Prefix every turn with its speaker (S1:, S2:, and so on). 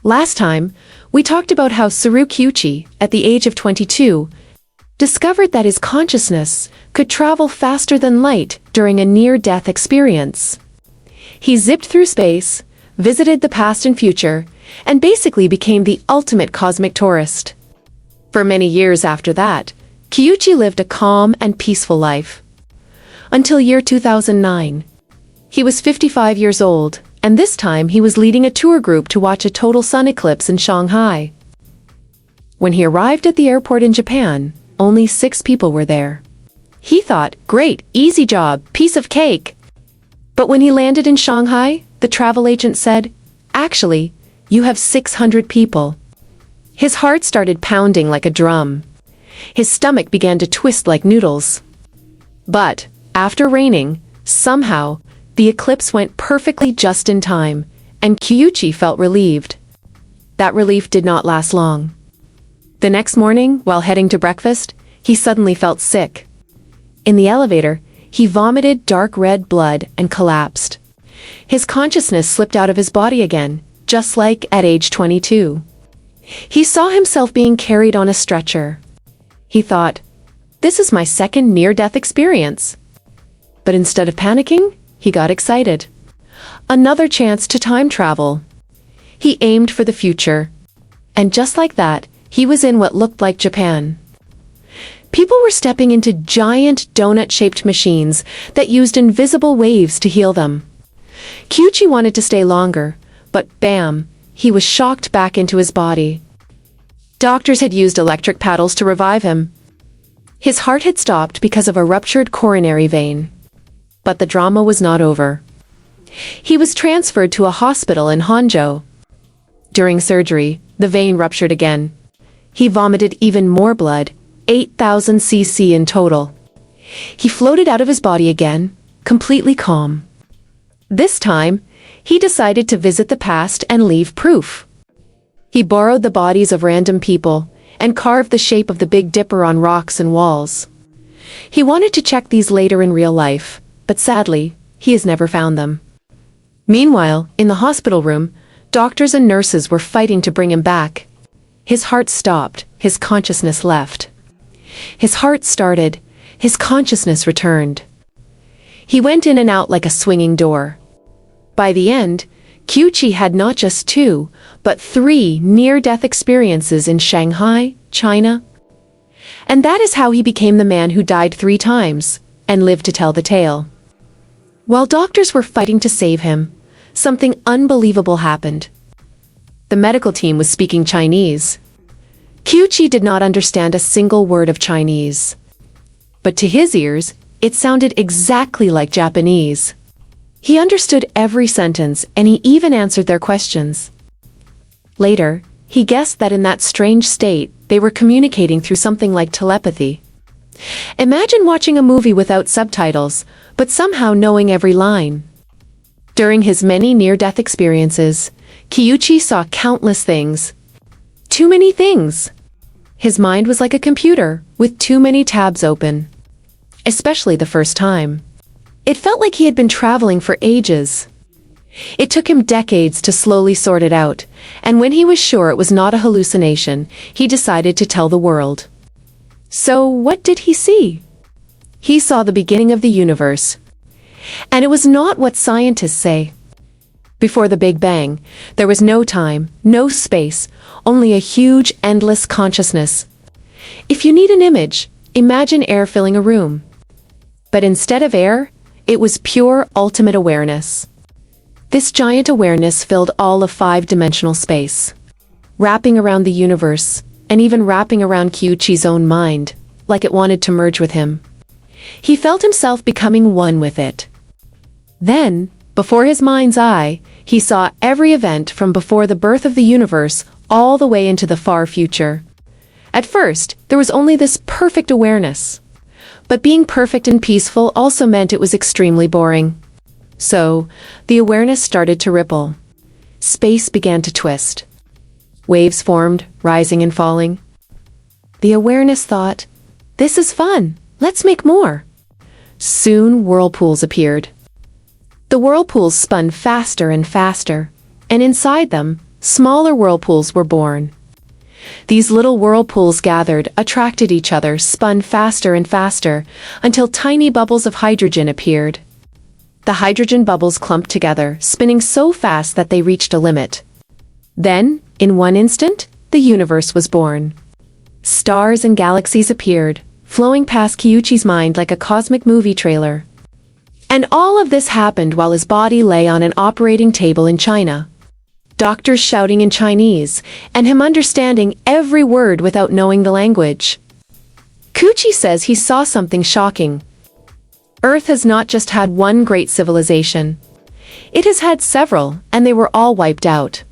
S1: Last time, we talked about how Tsuruhiro Kiuchi, at the age of 22, discovered that his consciousness could travel faster than light during a near-death experience. He zipped through space, visited the past and future, and basically became the ultimate cosmic tourist. For many years after that, Kiuchi lived a calm and peaceful life. Until year 2009. He was 55 years old, and this time he was leading a tour group to watch a total sun eclipse in Shanghai. When he arrived at the airport in Japan, only 6 people were there. He thought, great, easy job, piece of cake. But when he landed in Shanghai, the travel agent said, actually, you have 600 people. His heart started pounding like a drum. His stomach began to twist like noodles. But, after raining, somehow, the eclipse went perfectly just in time, and Kiuchi felt relieved. That relief did not last long. The next morning, while heading to breakfast, he suddenly felt sick. In the elevator, he vomited dark red blood and collapsed. His consciousness slipped out of his body again, just like at age 22. He saw himself being carried on a stretcher. He thought, this is my second near-death experience. But instead of panicking, he got excited. Another chance to time travel. He aimed for the future. And just like that, he was in what looked like Japan. People were stepping into giant donut-shaped machines that used invisible waves to heal them. Kiuchi wanted to stay longer, but bam, he was shocked back into his body. Doctors had used electric paddles to revive him. His heart had stopped because of a ruptured coronary vein. But the drama was not over. He was transferred to a hospital in Hangzhou. During surgery, the vein ruptured again. He vomited even more blood, 8,000 cc in total. He floated out of his body again, completely calm. This time, he decided to visit the past and leave proof. He borrowed the bodies of random people and carved the shape of the Big Dipper on rocks and walls. He wanted to check these later in real life, but sadly, he has never found them. Meanwhile, in the hospital room, doctors and nurses were fighting to bring him back. His heart stopped, his consciousness left. His heart started, his consciousness returned. He went in and out like a swinging door. By the end, Kiuchi had not just 2, but 3 near-death experiences in Shanghai, China. And that is how he became the man who died 3 times, and lived to tell the tale. While doctors were fighting to save him, something unbelievable happened. The medical team was speaking Chinese. Kiuchi did not understand a single word of Chinese. But to his ears, it sounded exactly like Japanese. He understood every sentence, and he even answered their questions. Later, he guessed that in that strange state, they were communicating through something like telepathy. Imagine watching a movie without subtitles, but somehow knowing every line. During his many near-death experiences, Kiuchi saw countless things. Too many things. His mind was like a computer, with too many tabs open. Especially the first time. It felt like he had been traveling for ages. It took him decades to slowly sort it out, and when he was sure it was not a hallucination, he decided to tell the world. So what did he see? He saw the beginning of the universe. And it was not what scientists say. Before the Big Bang, there was no time, no space, only a huge, endless consciousness. If you need an image, imagine air filling a room. But instead of air, it was pure, ultimate awareness. This giant awareness filled all of 5-dimensional space, wrapping around the universe, and even wrapping around Kiuchi's own mind, like it wanted to merge with him. He felt himself becoming one with it. Then, before his mind's eye, he saw every event from before the birth of the universe all the way into the far future. At first, there was only this perfect awareness. But being perfect and peaceful also meant it was extremely boring. So, the awareness started to ripple. Space began to twist. Waves formed, rising and falling. The awareness thought, this is fun, let's make more. Soon whirlpools appeared. The whirlpools spun faster and faster, and inside them, smaller whirlpools were born. These little whirlpools gathered, attracted each other, spun faster and faster, until tiny bubbles of hydrogen appeared. The hydrogen bubbles clumped together, spinning so fast that they reached a limit. Then, in one instant, the universe was born. Stars and galaxies appeared, flowing past Kiuchi's mind like a cosmic movie trailer. And all of this happened while his body lay on an operating table in China. Doctors shouting in Chinese, and him understanding every word without knowing the language. Kiuchi says he saw something shocking. Earth has not just had one great civilization. It has had several, and they were all wiped out.